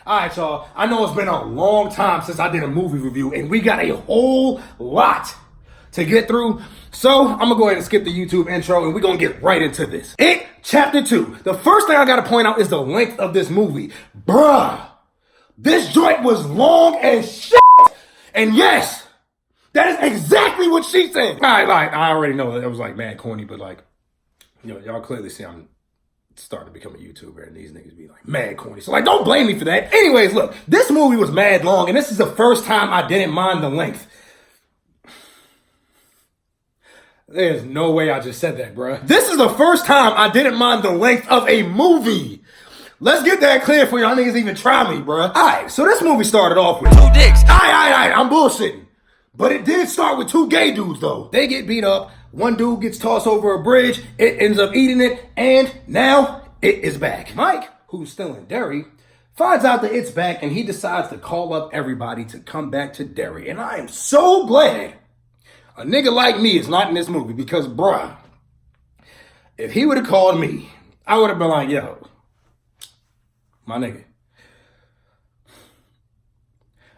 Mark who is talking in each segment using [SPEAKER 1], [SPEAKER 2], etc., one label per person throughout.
[SPEAKER 1] All right, y'all. I know it's been a long time since I did a movie review, and we got a whole lot to get through. So I'm gonna go ahead and skip the YouTube intro, and we're gonna get right into this. It Chapter 2. The first thing I gotta point out is the length of this movie. Bruh, this joint was long as shit. And yes, that is exactly what she said. I already know that it was like mad corny, but like, you know, y'all clearly see I'm starting to become a YouTuber, and these niggas be like mad corny. So like, don't blame me for that. Anyways, look, this movie was mad long, and this is the first time I didn't mind the length. There's no way I just said that, bruh. This is the first time I didn't mind the length of a movie. Let's get that clear for y'all niggas even try me, bruh. Alright, so this movie started off with 2 dicks. Alright, I'm bullshitting. But it did start with 2 gay dudes, though. They get beat up. One dude gets tossed over a bridge. It ends up eating it. And now it is back. Mike, who's still in Derry, finds out that it's back, and he decides to call up everybody to come back to Derry. And I am so glad a nigga like me is not in this movie, because, bruh, if he would have called me, I would have been like, yo, my nigga,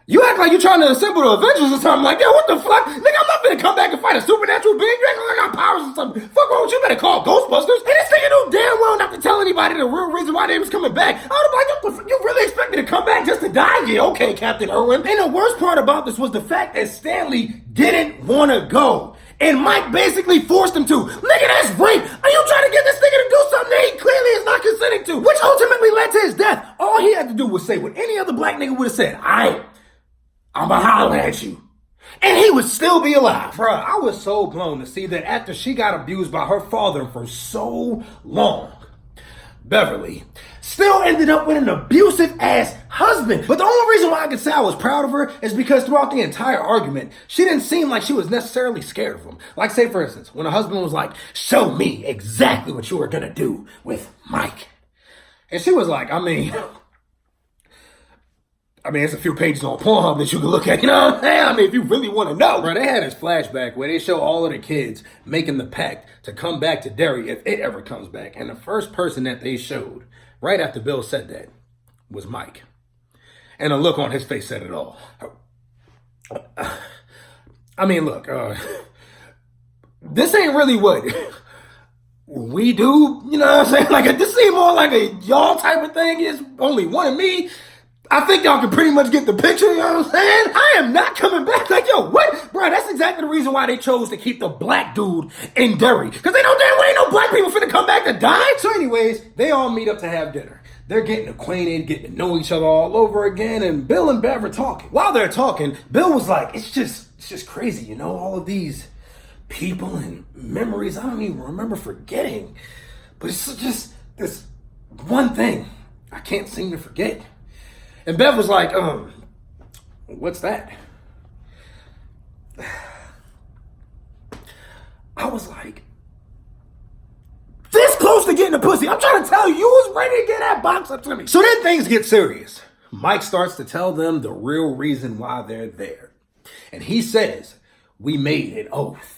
[SPEAKER 1] you act like you're trying to assemble the Avengers or something. Like, yo, what the fuck? Nigga, I'm not gonna come back and fight a supernatural being. You act like I got powers or something. Fuck wrong with you? Better call Ghostbusters. And this nigga knew damn well not to tell anybody the real reason why they was coming back. I would have been like, you really expect me to come back just to die? Yeah, okay, Captain Irwin. And the worst part about this was the fact that Stanley didn't want to go. And Mike basically forced him to. Nigga, that's rape. Are you trying to get this nigga to do something that he clearly is not consenting to? Which ultimately led to his death. All he had to do was say what any other black nigga would have said. I'ma holler at you. And he would still be alive. Bruh, I was so blown to see that after she got abused by her father for so long, Beverly still ended up with an abusive ass husband. But the only reason why I could say I was proud of her is because throughout the entire argument, she didn't seem like she was necessarily scared of him. Like, say for instance, when her husband was like, show me exactly what you were gonna do with Mike. And she was like, I mean, it's a few pages on Pornhub that you can look at, you know what I'm saying? I mean, if you really want to know. Bro, they had this flashback where they show all of the kids making the pact to come back to Derry if it ever comes back. And the first person that they showed, right after Bill said that, was Mike. And the look on his face said it all. I mean, look, this ain't really what we do, you know what I'm saying? Like, this seems more like a y'all type of thing. It's only one of me. I think y'all can pretty much get the picture, you know what I'm saying? I am not coming back. Like, yo, what? Bro, that's exactly the reason why they chose to keep the black dude in Derry. Because they know damn well ain't no black people finna come back to die. So anyways, they all meet up to have dinner. They're getting acquainted, getting to know each other all over again, and Bill and Bev are talking. While they're talking, Bill was like, it's just crazy, you know, all of these people and memories I don't even remember forgetting. But it's just this one thing I can't seem to forget. And Bev was like, what's that? I was like, this close to getting a pussy. I'm trying to tell you, you was ready to get that box up to me. So then things get serious. Mike starts to tell them the real reason why they're there. And he says, we made an oath.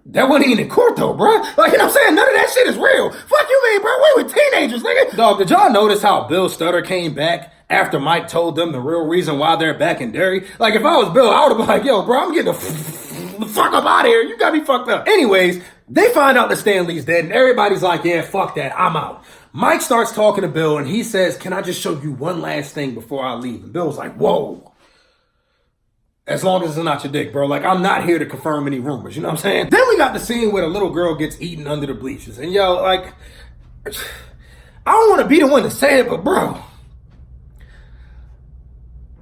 [SPEAKER 1] That wasn't even in court though, bro. Like, you know what I'm saying? None of that shit is real. Fuck you mean, bro? We were teenagers, nigga. Dog, did y'all notice how Bill Stutter came back after Mike told them the real reason why they're back in Derry? Like, if I was Bill, I would have been like, yo, bro, I'm getting the fuck up out of here. You got me fucked up. Anyways, they find out that Stanley's dead, and everybody's like, yeah, fuck that. I'm out. Mike starts talking to Bill, and he says, can I just show you one last thing before I leave? And Bill's like, whoa. As long as it's not your dick, bro. Like, I'm not here to confirm any rumors, you know what I'm saying? Then we got the scene where the little girl gets eaten under the bleachers. And yo, like, I don't want to be the one to say it, but bro,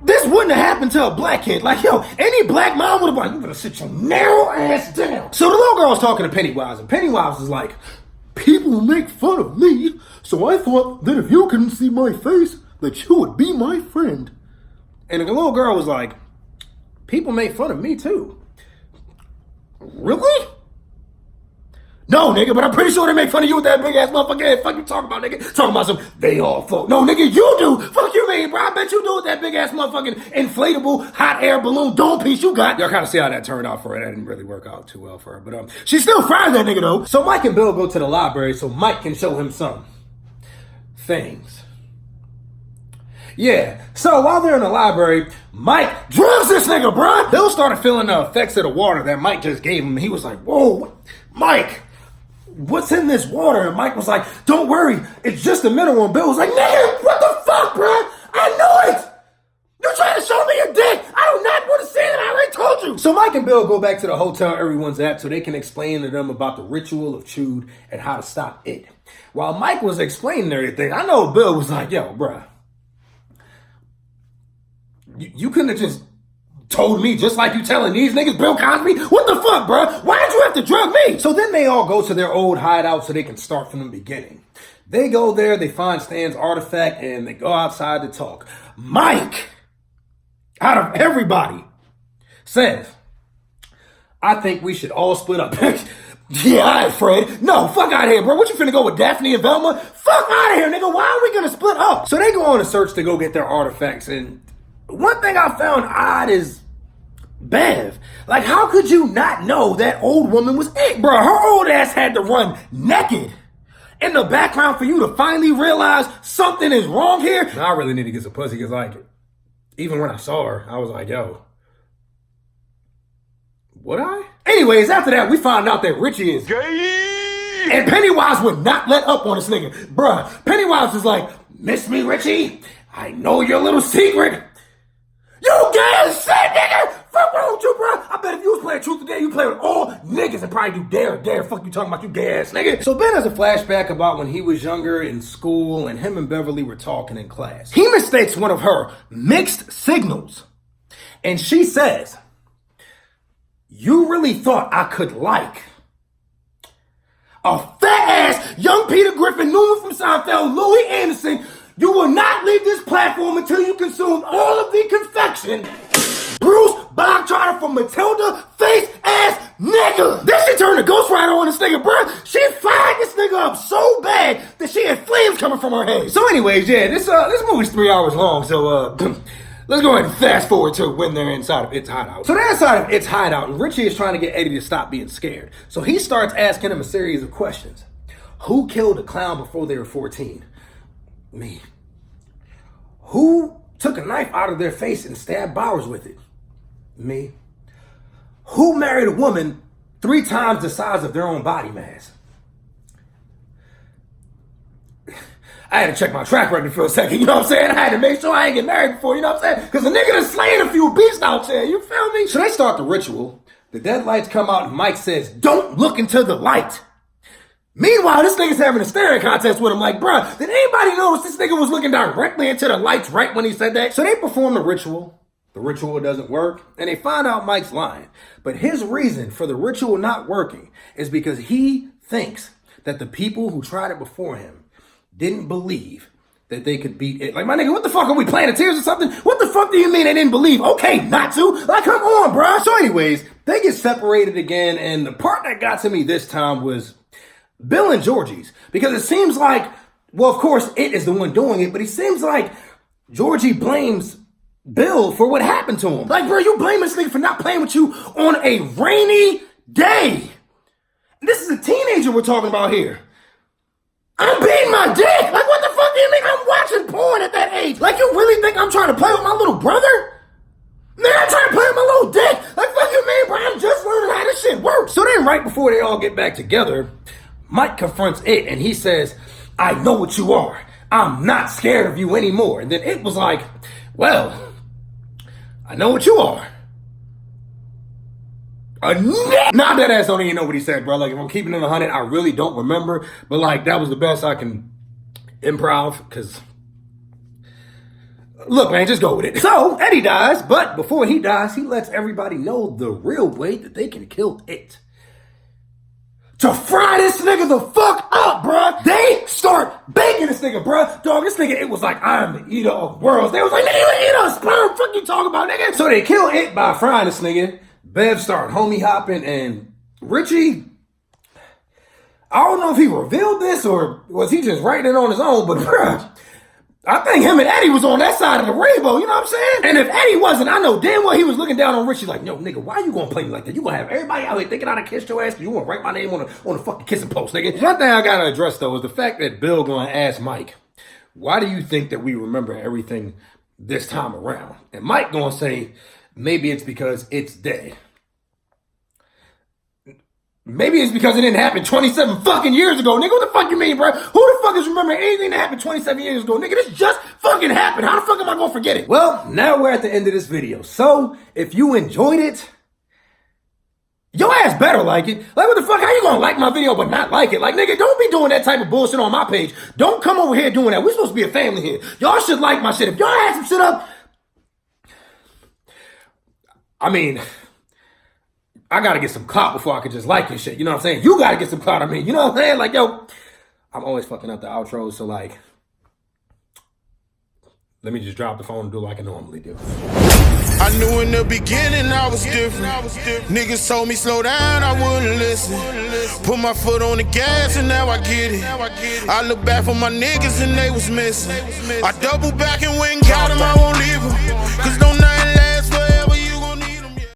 [SPEAKER 1] this wouldn't have happened to a black kid. Like, yo, any black mom would have been like, you better sit your narrow ass down. So the little girl was talking to Pennywise, and Pennywise is like, people make fun of me, so I thought that if you couldn't see my face, that you would be my friend. And the little girl was like, people make fun of me too. Really? No, nigga, but I'm pretty sure they make fun of you with that big ass motherfucker head. Fuck you talking about, nigga? Talking about some, they all fuck. No, nigga, you do. Fuck you mean, bro. I bet you do with that big ass motherfucking inflatable hot air balloon dome piece you got. Y'all kind of see how that turned out for her. That didn't really work out too well for her. But she still fries that nigga though. So Mike and Bill go to the library so Mike can show him some things. Yeah, so while they're in the library, Mike drugs this nigga, bruh. Bill started feeling the effects of the water that Mike just gave him. He was like, whoa, Mike, what's in this water? And Mike was like, don't worry, it's just a mineral. And Bill was like, nigga, what the fuck, bruh? I knew it. You're trying to show me your dick. I do not want to see it. I already told you. So Mike and Bill go back to the hotel everyone's at so they can explain to them about the ritual of Chewed and how to stop it. While Mike was explaining everything, I know Bill was like, yo, bruh, you couldn't have just told me just like you telling these niggas, Bill Cosby? What the fuck, bruh? Why did you have to drug me? So then they all go to their old hideout so they can start from the beginning. They go there, they find Stan's artifact, and they go outside to talk. Mike, out of everybody, says, I think we should all split up. Yeah, all right, Fred. No, fuck out of here, bro. What, you finna go with Daphne and Velma? Fuck out of here, nigga. Why are we gonna split up? So they go on a search to go get their artifacts, and one thing I found odd is Bev. Like, how could you not know that old woman was it, bro? Her old ass had to run naked in the background for you to finally realize something is wrong here. And I really need to get some pussy because, like, even when I saw her, I was like, yo, would I? Anyways, after that, we found out that Richie is gay. And Pennywise would not let up on this nigga. Bruh, Pennywise was like, miss me, Richie? I know your little secret. You gay as shit, nigga! Fuck wrong with you, bro? I bet if you was playing Truth or Dare, you play with all niggas and probably do Dare. Fuck you talking about, you gay ass nigga. So Ben has a flashback about when he was younger in school and him and Beverly were talking in class. He mistakes one of her mixed signals. And she says, you really thought I could like a fat ass young Peter Griffin, Newman from Seinfeld, Louis Anderson. You will not leave this platform until you consume all of the confection. Bruce Bogtrotter from Matilda, face ass nigga. Then she turned the Ghost Rider on this nigga, bruh. She fired this nigga up so bad that she had flames coming from her head. So anyways, yeah, this movie's 3 hours long, so let's go ahead and fast forward to when they're inside of its hideout. So they're inside of its hideout, and Richie is trying to get Eddie to stop being scared. So he starts asking him a series of questions. Who killed a clown before they were 14? Me. Who took a knife out of their face and stabbed Bowers with it? Me. Who married a woman 3 times the size of their own body mass? I had to check my track record for a second, you know what I'm saying? I had to make sure I ain't get married before, you know what I'm saying? Because the nigga done slain a few beasts out there, you feel me? So they start the ritual. The dead lights come out and Mike says, don't look into the light. Meanwhile, this nigga's having a staring contest with him like, bruh, did anybody notice this nigga was looking directly into the lights right when he said that? So they perform the ritual. The ritual doesn't work, and they find out Mike's lying. But his reason for the ritual not working is because he thinks that the people who tried it before him didn't believe that they could beat it. Like, my nigga, what the fuck, are we playing the Tears or something? What the fuck do you mean they didn't believe? Okay, not to. Like, come on, bruh. So anyways, they get separated again, and the part that got to me this time was Bill and Georgie's, because it seems like, well, of course, it is the one doing it, but it seems like Georgie blames Bill for what happened to him. Like, bro, you blame this nigga for not playing with you on a rainy day. This is a teenager we're talking about here. I'm beating my dick. Like, what the fuck do you mean I'm watching porn at that age? Like, you really think I'm trying to play with my little brother? Nigga, I'm trying to play with my little dick. Like, fuck you mean, bro? I'm just learning how this shit works. So then right before they all get back together, Mike confronts it and he says, I know what you are. I'm not scared of you anymore. And then it was like, well, I know what you are. Nah, that ass don't even know what he said, bro. Like, if I'm keeping it 100, I really don't remember. But, like, that was the best I can improv, because, look, man, just go with it. So, Eddie dies, but before he dies, he lets everybody know the real way that they can kill it. To fry this nigga the fuck up, bruh. They start baking this nigga, bruh. Dog, this nigga, it was like, I'm the eater of worlds. They was like, nigga, you eat a sperm. Fuck you talking about, nigga? So they kill it by frying this nigga. Bev started homie hopping, and Richie, I don't know if he revealed this or was he just writing it on his own, but bruh, I think him and Eddie was on that side of the rainbow, you know what I'm saying? And if Eddie wasn't, I know damn well he was looking down on Richie like, yo, nigga, why you gonna play me like that? You gonna have everybody out here thinking I done kissed your ass because you wanna write my name on the fucking kissing post, nigga. One thing I gotta address, though, is the fact that Bill gonna ask Mike, why do you think that we remember everything this time around? And Mike gonna say, maybe it's because it's dead. Maybe it's because it didn't happen 27 fucking years ago, nigga. What the fuck you mean, bro? Who the fuck is remembering anything that happened 27 years ago, nigga? This just fucking happened. How the fuck am I gonna forget it? Well, now we're at the end of this video. So, if you enjoyed it, your ass better like it. Like, what the fuck? How you gonna like my video but not like it? Like, nigga, don't be doing that type of bullshit on my page. Don't come over here doing that. We're supposed to be a family here. Y'all should like my shit. If y'all had some shit up, I mean, I gotta get some clout before I can just like your shit. You know what I'm saying? You gotta get some clout. I mean, you know what I'm saying? Like, yo, I'm always fucking up the outros. So, like, let me just drop the phone and do like I normally do.
[SPEAKER 2] I knew in the beginning I was different. Niggas told me slow down, I wouldn't listen. Put my foot on the gas and now I get it. I look back for my niggas and they was missing. I double back and went and got them.